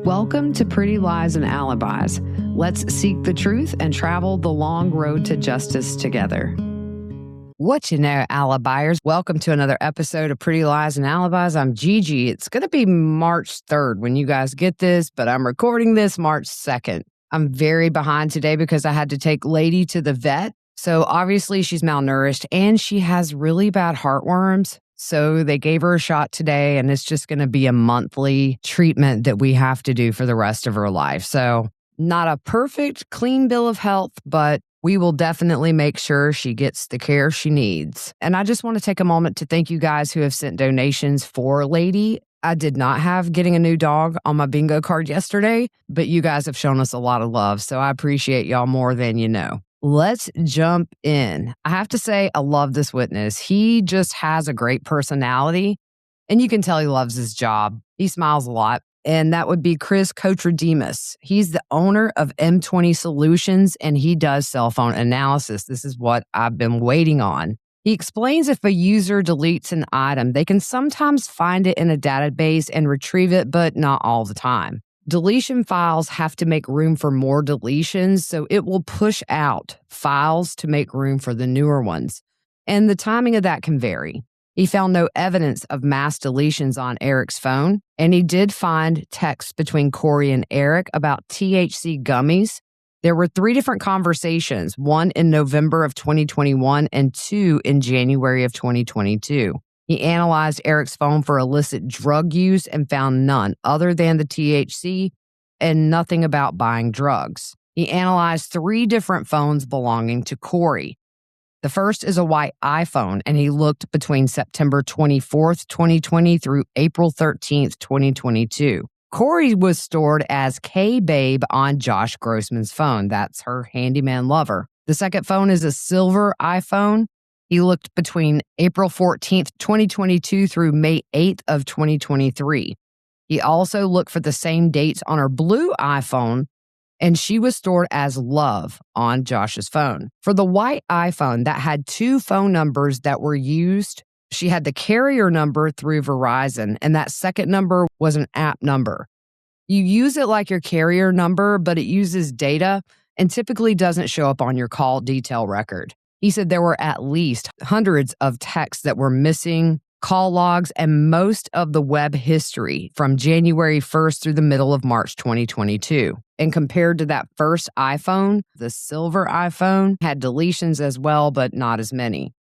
Welcome to Pretty Lies and Alibis. Let's seek the truth and travel the long road to justice together. What you know, Alibiers? Welcome to another episode of Pretty Lies and Alibis. I'm Gigi. It's going to be March 3rd when you guys get this, but I'm recording this March 2nd. I'm very behind today because I had to take Lady to the vet. So obviously she's malnourished and she has really bad heartworms. So they gave her a shot today, and it's just going to be a monthly treatment that we have to do for the rest of her life. So not a perfect, clean bill of health, but we will definitely make sure she gets the care she needs. And I just want to take a moment to thank you guys who have sent donations for Lady. I did not have getting a new dog on my bingo card yesterday, but you guys have shown us a lot of love. So I appreciate y'all more than you know. Let's jump in. I have to say, I love this witness. He just has a great personality, and you can tell he loves his job. He smiles a lot, and that would be Chris Kouri. He's the owner of M20 Solutions, and he does cell phone analysis. This is what I've been waiting on. He explains if a user deletes an item, they can sometimes find it in a database and retrieve it, but not all the time. Deletion files have to make room for more deletions, so it will push out files to make room for the newer ones. And the timing of that can vary. He found no evidence of mass deletions on Eric's phone, and he did find texts between Kouri and Eric about THC gummies. There were 3 different conversations, one in November of 2021 and 2 in January of 2022. He analyzed Eric's phone for illicit drug use and found none other than the THC and nothing about buying drugs. He analyzed 3 different phones belonging to Kouri. The first is a white iPhone, and he looked between September 24th, 2020 through April 13th, 2022. Kouri was stored as K-Babe on Josh Grossman's phone. That's her handyman lover. The second phone is a silver iPhone. He looked between April 14th, 2022 through May 8th of 2023. He also looked for the same dates on her blue iPhone, and she was stored as Love on Josh's phone. For the white iPhone that had 2 phone numbers that were used, she had the carrier number through Verizon, and that second number was an app number. You use it like your carrier number, but it uses data and typically doesn't show up on your call detail record. He said there were at least hundreds of texts that were missing, call logs, and most of the web history from January 1st through the middle of March 2022. And compared to that first iPhone, the silver iPhone had deletions as well, but not as many.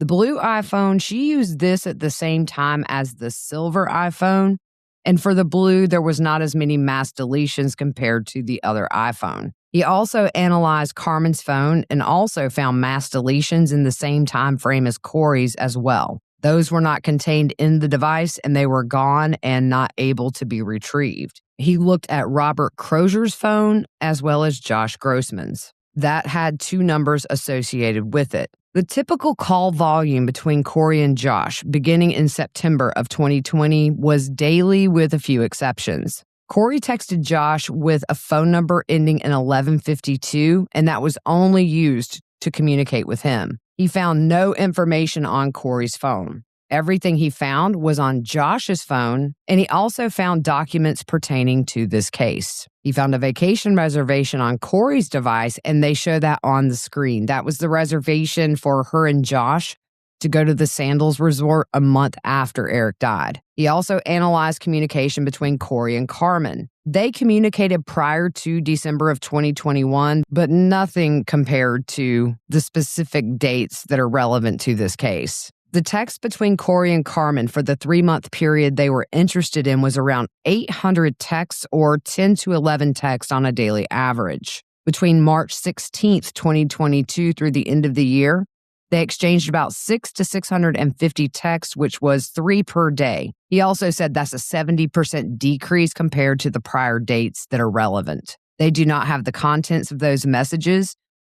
The blue iPhone, she used this at the same time as the silver iPhone. And for the blue, there was not as many mass deletions compared to the other iPhone. He also analyzed Carmen's phone and also found mass deletions in the same time frame as Kouri's as well. Those were not contained in the device, and they were gone and not able to be retrieved. He looked at Robert Crozier's phone as well as Josh Grossman's. That had 2 numbers associated with it. The typical call volume between Kouri and Josh, beginning in September of 2020, was daily with a few exceptions. Kouri texted Josh with a phone number ending in 1152, and that was only used to communicate with him. He found no information on Kouri's phone. Everything he found was on Josh's phone, and he also found documents pertaining to this case. He found a vacation reservation on Kouri's device, and they show that on the screen. That was the reservation for her and Josh to go to the Sandals Resort a month after Eric died. He also analyzed communication between Kouri and Carmen. They communicated prior to December of 2021, but nothing compared to the specific dates that are relevant to this case. The text between Kouri and Carmen for the 3-month period they were interested in was around 800 texts or 10 to 11 texts on a daily average. Between March 16th, 2022 through the end of the year, they exchanged about 6 to 650 texts, which was 3 per day. He also said that's a 70% decrease compared to the prior dates that are relevant. They do not have the contents of those messages.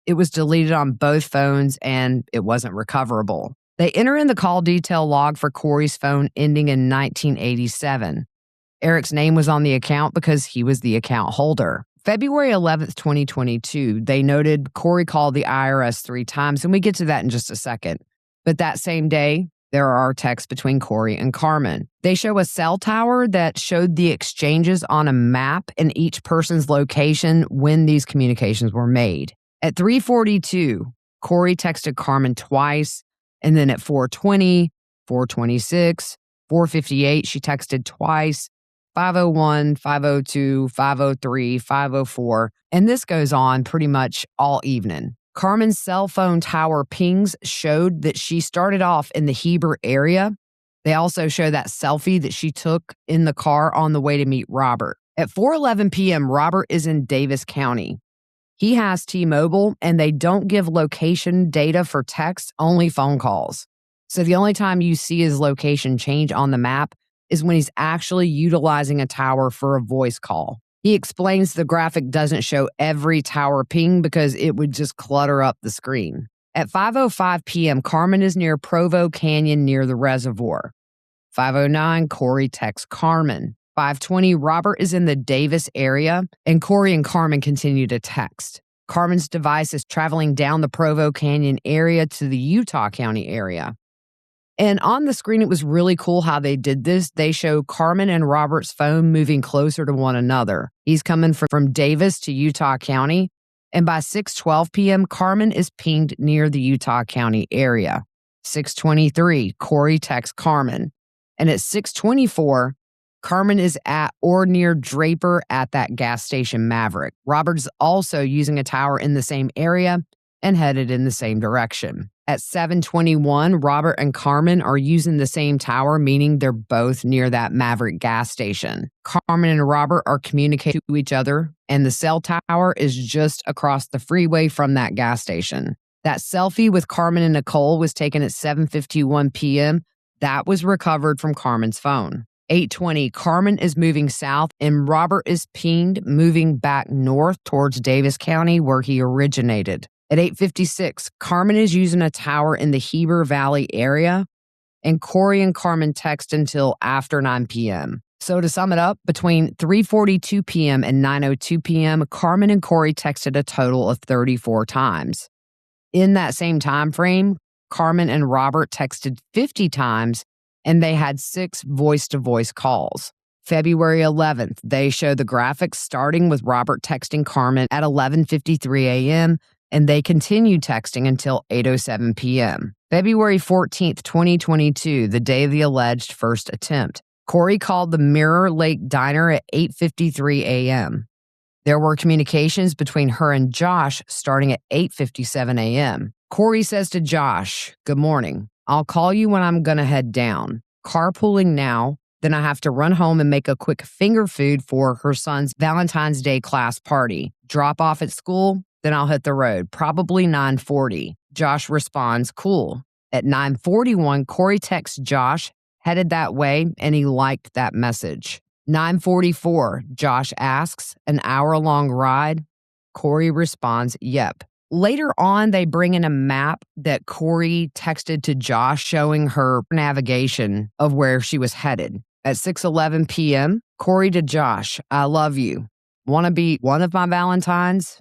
It was deleted on both phones and it wasn't recoverable. They enter in the call detail log for Kouri's phone ending in 1987. Eric's name was on the account because he was the account holder. February 11th, 2022, they noted Kouri called the IRS 3 times, and we get to that in just a second. But that same day, There are texts between Kouri and Carmen. They show a cell tower that showed the exchanges on a map and each person's location when these communications were made. At 3:42, Kouri texted Carmen twice, and then at 4:20, 4:26, 4:58, she texted twice, 5:01, 5:02, 5:03, 5:04, and this goes on pretty much all evening. Carmen's cell phone tower pings showed that she started off in the Heber area. They also show that selfie that she took in the car on the way to meet Robert. At 4:11 p.m., Robert is in Davis County. He has T-Mobile, and they don't give location data for text, only phone calls. So the only time you see his location change on the map is when he's actually utilizing a tower for a voice call. He explains the graphic doesn't show every tower ping because it would just clutter up the screen. At 5:05 p.m., Carmen is near Provo Canyon near the reservoir. 5:09, Kouri texts Carmen. 5:20, Robert is in the Davis area, and Kouri and Carmen continue to text. Carmen's device is traveling down the Provo Canyon area to the Utah County area. And on the screen, it was really cool how they did this. They show Carmen and Robert's phone moving closer to one another. He's coming from Davis to Utah County. And by 6:12 p.m., Carmen is pinged near the Utah County area. 6:23, Kouri texts Carmen. And at 6:24, Carmen is at or near Draper at that gas station Maverick. Robert is also using a tower in the same area and headed in the same direction. At 7:21, Robert and Carmen are using the same tower, meaning they're both near that Maverick gas station. Carmen and Robert are communicating to each other, and the cell tower is just across the freeway from that gas station. That selfie with Carmen and Nicole was taken at 7:51 p.m. That was recovered from Carmen's phone. 8:20, Carmen is moving south, and Robert is pinged moving back north towards Davis County, where he originated. At 8:56, Carmen is using a tower in the Heber Valley area, and Kouri and Carmen text until after 9 p.m. So to sum it up, between 3:42 p.m. and 9:02 p.m., Carmen and Kouri texted a total of 34 times. In that same time frame, Carmen and Robert texted 50 times, and they had 6 voice-to-voice calls. February 11th, they show the graphics starting with Robert texting Carmen at 11:53 a.m., and they continued texting until 8:07 p.m. February 14th, 2022, the day of the alleged first attempt. Kouri called the Mirror Lake Diner at 8:53 a.m. There were communications between her and Josh starting at 8:57 a.m. Kouri says to Josh, "Good morning. I'll call you when I'm going to head down. Carpooling now, then I have to run home and make a quick finger food for her son's Valentine's Day class party. Drop off at school, then I'll hit the road, probably 9:40. Josh responds, "Cool." At 9:41, Kouri texts Josh, headed that way, and he liked that message. 9:44, Josh asks, "An hour-long ride?" Kouri responds, "Yep." Later on, they bring in a map that Kouri texted to Josh showing her navigation of where she was headed. At 6:11 p.m., Kouri to Josh, "I love you. Want to be one of my Valentines?"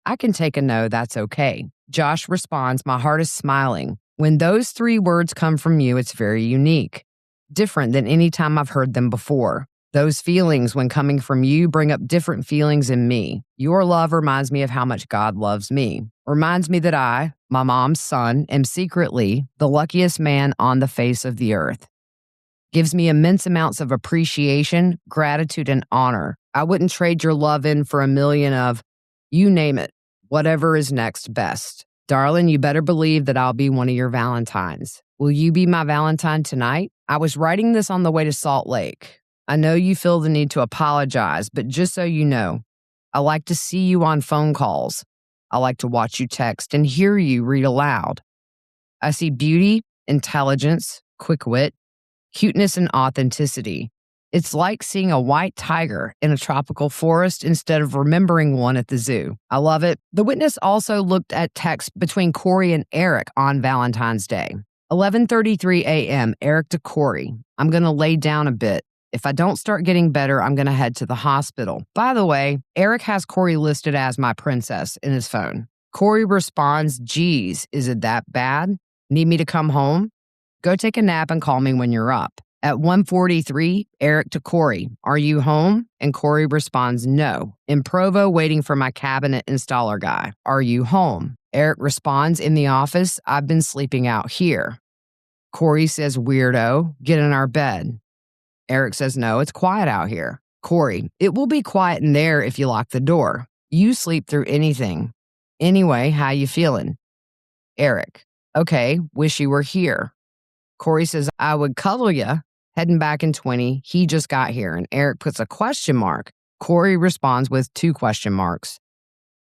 "I can take a no, that's okay." Josh responds, "My heart is smiling. When those 3 words come from you, it's very unique. Different than any time I've heard them before. Those feelings, when coming from you, bring up different feelings in me. Your love reminds me of how much God loves me. Reminds me that I, my mom's son, am secretly the luckiest man on the face of the earth. Gives me immense amounts of appreciation, gratitude, and honor. I wouldn't trade your love in for a million of, you name it, whatever is next best. Darling, you better believe that I'll be one of your Valentines. Will you be my Valentine tonight? I was writing this on the way to Salt Lake. I know you feel the need to apologize, but just so you know, I like to see you on phone calls. I like to watch you text and hear you read aloud. I see beauty, intelligence, quick wit, cuteness, and authenticity. It's like seeing a white tiger in a tropical forest instead of remembering one at the zoo. I love it. The witness also looked at texts between Kouri and Eric on Valentine's Day. 11:33 a.m., Eric to Kouri. I'm going to lay down a bit. If I don't start getting better, I'm going to head to the hospital. By the way, Eric has Kouri listed as my princess in his phone. Kouri responds, "Geez, is it that bad? Need me to come home?" Go take a nap and call me when you're up. At 1:43, Eric to Kouri, are you home? And Kouri responds, no. In Provo, waiting for my cabinet installer guy. Are you home? Eric responds, in the office, I've been sleeping out here. Kouri says, weirdo, get in our bed. Eric says, no, it's quiet out here. Kouri, it will be quiet in there if you lock the door. You sleep through anything. Anyway, how you feeling? Eric, okay, wish you were here. Kouri says, I would cuddle ya. Heading back in 20, he just got here. And Eric puts a question mark. Kouri responds with 2 question marks.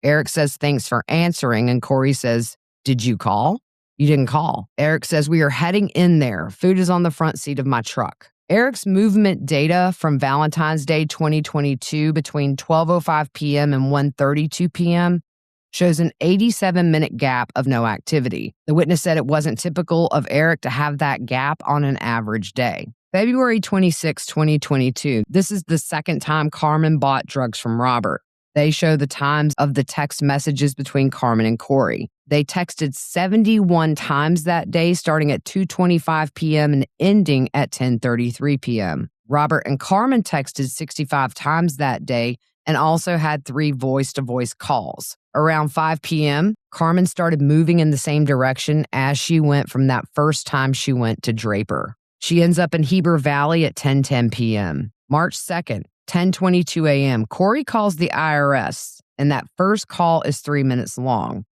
Eric says, thanks for answering. And Kouri says, did you call? You didn't call. Eric says, we are heading in there. Food is on the front seat of my truck. Eric's movement data from Valentine's Day 2022 between 12:05 p.m. and 1:32 p.m. shows an 87-minute gap of no activity. The witness said it wasn't typical of Eric to have that gap on an average day. February 26, 2022. This is the second time Carmen bought drugs from Robert. They show the times of the text messages between Carmen and Kouri. They texted 71 times that day, starting at 2:25 p.m. and ending at 10:33 p.m. Robert and Carmen texted 65 times that day and also had 3 voice-to-voice calls. Around 5 p.m., Carmen started moving in the same direction as she went from that first time she went to Draper. She ends up in Heber Valley at 10:10 p.m. March 2nd, 10:22 a.m., Kouri calls the IRS, and that first call is 3 minutes long.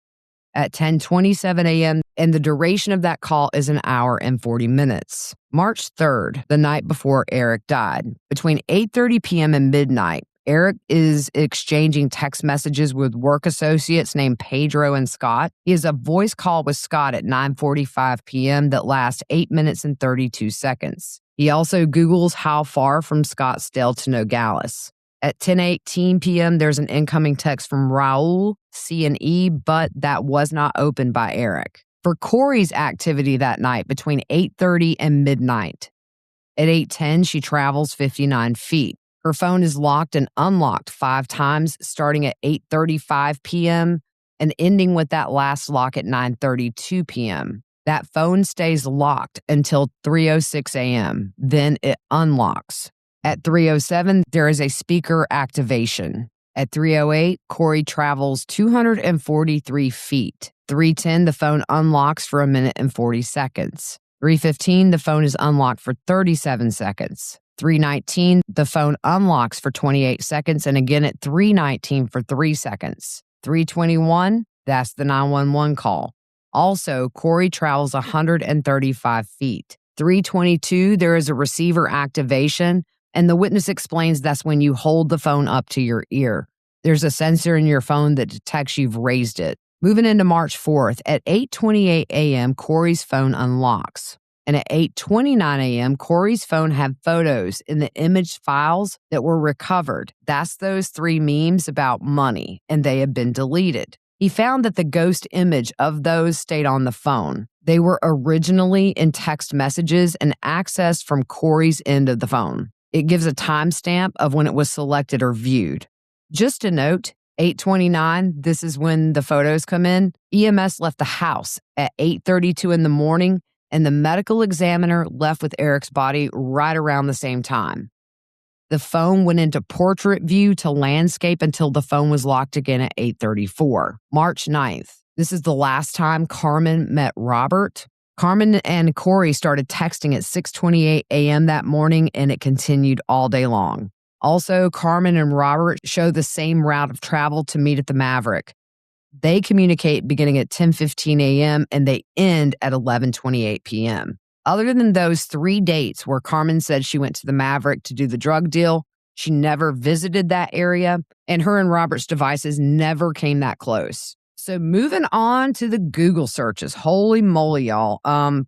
At 10:27 a.m., and the duration of that call is 1 hour and 40 minutes. March 3rd, the night before Eric died, between 8:30 p.m. and midnight, Eric is exchanging text messages with work associates named Pedro and Scott. He has a voice call with Scott at 9:45 p.m. that lasts 8 minutes and 32 seconds. He also Googles how far from Scottsdale to Nogales. At 10:18 p.m., there's an incoming text from Raul, C&E, but that was not opened by Eric. For Kouri's activity that night between 8:30 and midnight, at 8:10, she travels 59 feet. Her phone is locked and unlocked 5 times, starting at 8:35 p.m. and ending with that last lock at 9:32 p.m. That phone stays locked until 3:06 a.m. Then it unlocks. At 3:07, there is a speaker activation. At 3:08, Kouri travels 243 feet. 3:10, the phone unlocks for 1 minute and 40 seconds. 3:15, the phone is unlocked for 37 seconds. 3:19, the phone unlocks for 28 seconds, and again at 3:19 for 3 seconds. 3:21, that's the 911 call. Also, Kouri travels 135 feet. 3:22, there is a receiver activation, and the witness explains that's when you hold the phone up to your ear. There's a sensor in your phone that detects you've raised it. Moving into March 4th, at 8:28 a.m., Kouri's phone unlocks. And at 8:29 a.m., Kouri's phone had photos in the image files that were recovered. That's those 3 memes about money, and they had been deleted. He found that the ghost image of those stayed on the phone. They were originally in text messages and accessed from Kouri's end of the phone. It gives a timestamp of when it was selected or viewed. Just a note, 8:29, this is when the photos come in. EMS left the house at 8:32 in the morning, and the medical examiner left with Eric's body right around the same time. The phone went into portrait view to landscape until the phone was locked again at 8:34. March 9th. This is the last time Carmen met Robert. Carmen and Kouri started texting at 6:28 a.m. that morning, and it continued all day long. Also, Carmen and Robert show the same route of travel to meet at the Maverick. They communicate beginning at 10:15 a.m. and they end at 11:28 p.m. Other than those 3 dates where Carmen said she went to the Maverick to do the drug deal, she never visited that area, and her and Robert's devices never came that close. So moving on to the Google searches. Holy moly, y'all.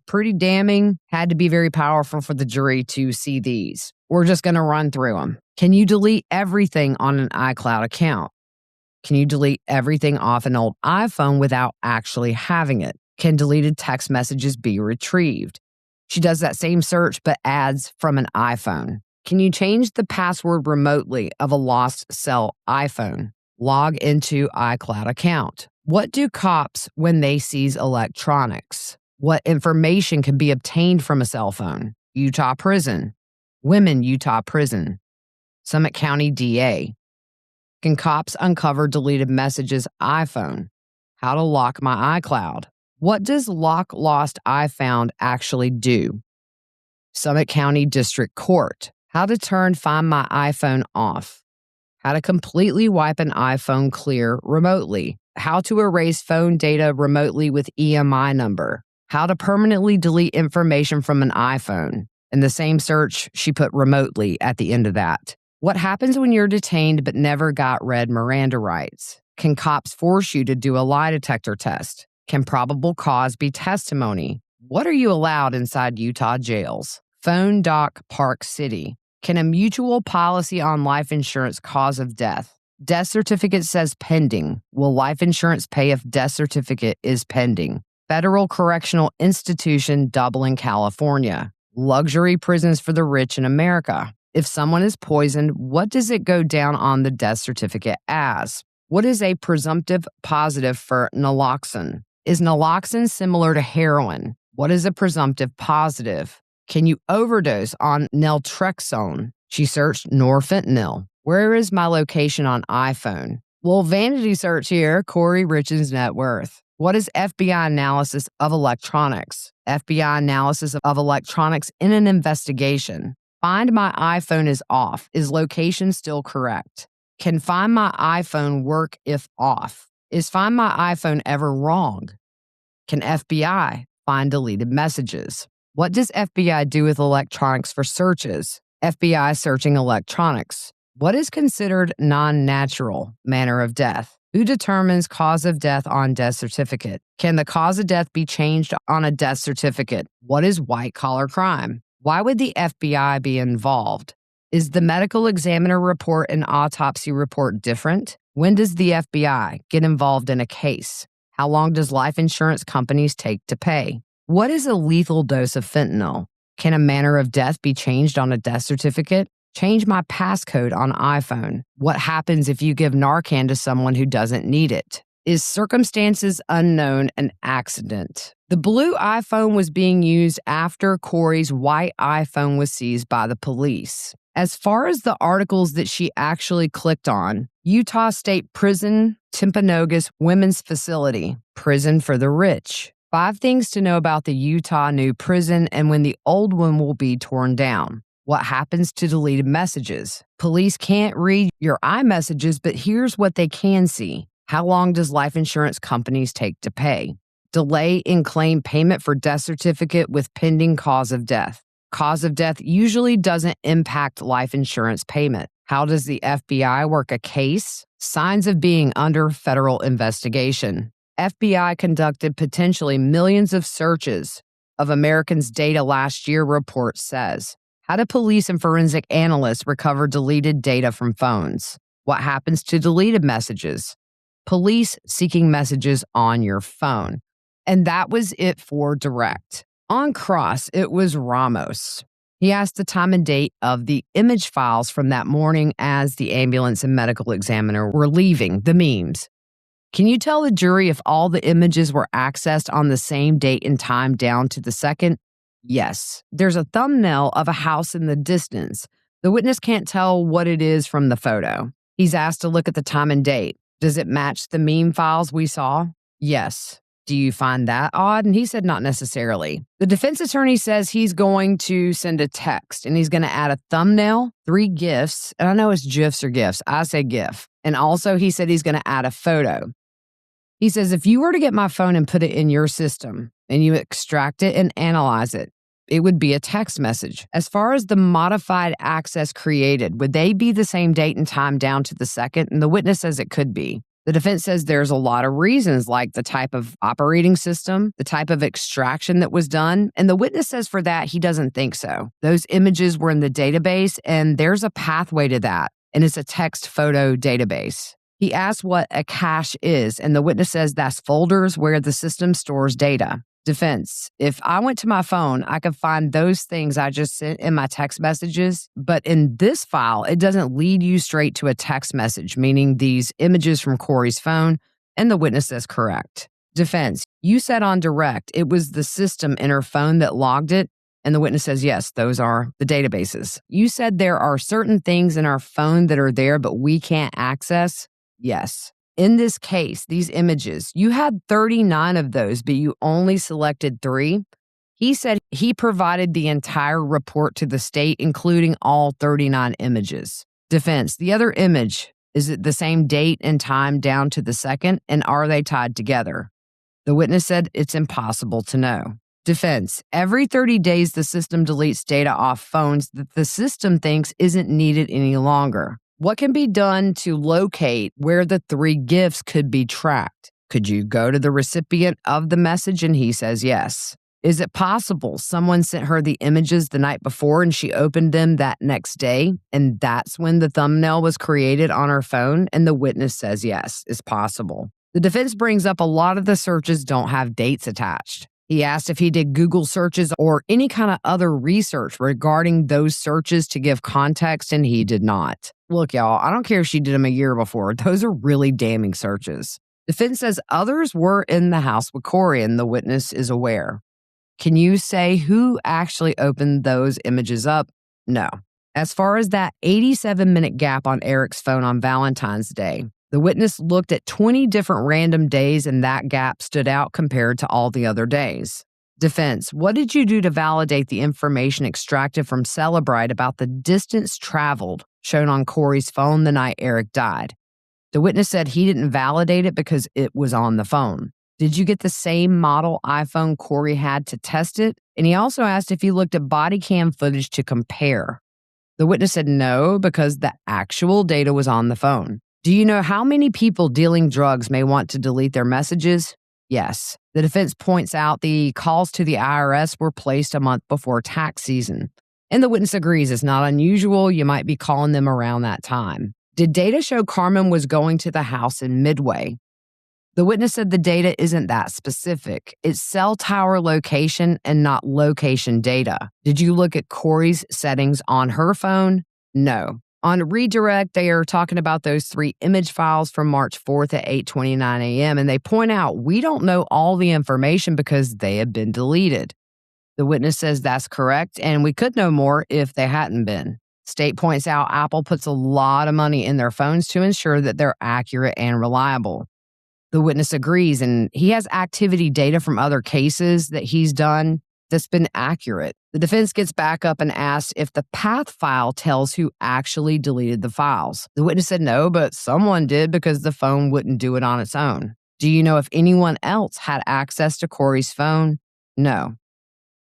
Pretty damning. Had to be very powerful for the jury to see these. We're just going to run through them. Can you delete everything on an iCloud account? Can you delete everything off an old iPhone without actually having it? Can deleted text messages be retrieved? She does that same search but adds from an iPhone. Can you change the password remotely of a lost cell iPhone? Log into iCloud account. What do cops when they seize electronics? What information can be obtained from a cell phone? Utah prison. Women, Utah prison. Summit County DA. Can cops uncover deleted messages? iPhone. How to lock my iCloud. What does lock lost iPhone actually do? Summit County District Court. How to turn Find My iPhone off. How to completely wipe an iPhone clear remotely. How to erase phone data remotely with EMI number. How to permanently delete information from an iPhone. In the same search, she put remotely at the end of that. What happens when you're detained but never got read Miranda rights? Can cops force you to do a lie detector test? Can probable cause be testimony? What are you allowed inside Utah jails? Phone Doc Park City. Can a mutual policy on life insurance cause of death? Death certificate says pending. Will life insurance pay if death certificate is pending? Federal Correctional Institution Dublin, California. Luxury prisons for the rich in America. If someone is poisoned, what does it go down on the death certificate as? What is a presumptive positive for naloxone? Is naloxone similar to heroin? What is a presumptive positive? Can you overdose on naltrexone? She searched norfentanyl. Where is my location on iPhone? Well, vanity search here, Kouri Richins' net worth. What is FBI analysis of electronics? FBI analysis of electronics in an investigation. Find My iPhone is off. Is location still correct? Can Find My iPhone work if off? Is Find My iPhone ever wrong? Can FBI find deleted messages? What does FBI do with electronics for searches? FBI searching electronics. What is considered non-natural manner of death? Who determines cause of death on death certificate? Can the cause of death be changed on a death certificate? What is white-collar crime? Why would the FBI be involved? Is the medical examiner report and autopsy report different? When does the FBI get involved in a case? How long does life insurance companies take to pay? What is a lethal dose of fentanyl? Can a manner of death be changed on a death certificate? Change my passcode on iPhone. What happens if you give Narcan to someone who doesn't need it? Is circumstances unknown an accident? The blue iPhone was being used after Kouri's white iPhone was seized by the police. As far as the articles that she actually clicked on, Utah State Prison, Timpanogos Women's Facility, Prison for the Rich. 5 things to know about the Utah new prison and when the old one will be torn down. What happens to deleted messages? Police can't read your iMessages, but here's what they can see. How long does life insurance companies take to pay? Delay in claim payment for death certificate with pending cause of death. Cause of death usually doesn't impact life insurance payment. How does the FBI work a case? Signs of being under federal investigation. FBI conducted potentially millions of searches of Americans' data last year, report says. How do police and forensic analysts recover deleted data from phones? What happens to deleted messages? Police seeking messages on your phone. And that was it for Direct. On Cross, it was Ramos. He asked the time and date of the image files from that morning as the ambulance and medical examiner were leaving, the memes. Can you tell the jury if all the images were accessed on the same date and time down to the second? Yes. There's a thumbnail of a house in the distance. The witness can't tell what it is from the photo. He's asked to look at the time and date. Does it match the meme files we saw? Yes. Do you find that odd? And he said not necessarily. The defense attorney says he's going to send a text and he's going to add a thumbnail, 3 GIFs, and I know it's GIFs or GIFs. I say GIF. And also he said he's going to add a photo. He says, if you were to get my phone and put it in your system and you extract it and analyze it, it would be a text message. As far as the modified access created, would they be the same date and time down to the second? And the witness says it could be. The defense says there's a lot of reasons, like the type of operating system, the type of extraction that was done. And the witness says for that, he doesn't think so. Those images were in the database and there's a pathway to that. And it's a text photo database. He asks what a cache is, and the witness says that's folders where the system stores data. Defense, if I went to my phone, I could find those things I just sent in my text messages, but in this file, it doesn't lead you straight to a text message, meaning these images from Kouri's phone, and the witness says correct. Defense, you said on direct it was the system in her phone that logged it. And the witness says, yes, those are the databases. You said there are certain things in our phone that are there, but we can't access. Yes. In this case, these images, you had 39 of those, but you only selected 3. He said he provided the entire report to the state, including all 39 images. Defense, the other image, is it the same date and time down to the second, and are they tied together? The witness said it's impossible to know. Defense, every 30 days the system deletes data off phones that the system thinks isn't needed any longer. What can be done to locate where the 3 gifts could be tracked? Could you go to the recipient of the message? And he says yes. Is it possible someone sent her the images the night before and she opened them that next day, and that's when the thumbnail was created on her phone? And the witness says yes, it's possible. The defense brings up a lot of the searches don't have dates attached. He asked if he did Google searches or any kind of other research regarding those searches to give context, and he did not. Look, y'all, I don't care if she did them a year before. Those are really damning searches. Defense says others were in the house with Kouri, and the witness is aware. Can you say who actually opened those images up? No. As far as that 87-minute gap on Eric's phone on Valentine's Day, the witness looked at 20 different random days, and that gap stood out compared to all the other days. Defense, what did you do to validate the information extracted from Celebrite about the distance traveled shown on Kouri's phone the night Eric died? The witness said he didn't validate it because it was on the phone. Did you get the same model iPhone Kouri had to test it? And he also asked if you looked at body cam footage to compare. The witness said no, because the actual data was on the phone. Do you know how many people dealing drugs may want to delete their messages? Yes. The defense points out the calls to the IRS were placed a month before tax season. And the witness agrees it's not unusual. You might be calling them around that time. Did data show Carmen was going to the house in Midway? The witness said the data isn't that specific. It's cell tower location and not location data. Did you look at Kouri's settings on her phone? No. On redirect, they are talking about those 3 image files from March 4th at 8:29 a.m. And they point out we don't know all the information because they have been deleted. The witness says that's correct, and we could know more if they hadn't been. State points out Apple puts a lot of money in their phones to ensure that they're accurate and reliable. The witness agrees, and he has activity data from other cases that he's done that's been accurate. The defense gets back up and asks if the path file tells who actually deleted the files. The witness said no, but someone did because the phone wouldn't do it on its own. Do you know if anyone else had access to Kouri's phone? No.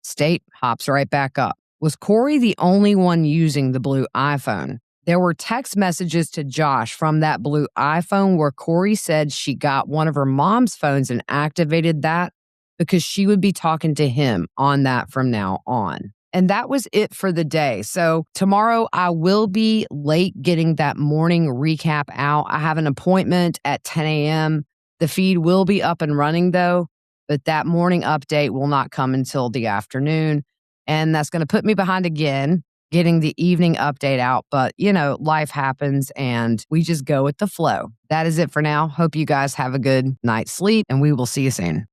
State hops right back up. Was Kouri the only one using the blue iPhone? There were text messages to Josh from that blue iPhone where Kouri said she got one of her mom's phones and activated that because she would be talking to him on that from now on. And that was it for the day. So tomorrow I will be late getting that morning recap out. I have an appointment at 10 a.m. The feed will be up and running though, but that morning update will not come until the afternoon. And that's going to put me behind again, getting the evening update out. But, you know, life happens and we just go with the flow. That is it for now. Hope you guys have a good night's sleep and we will see you soon.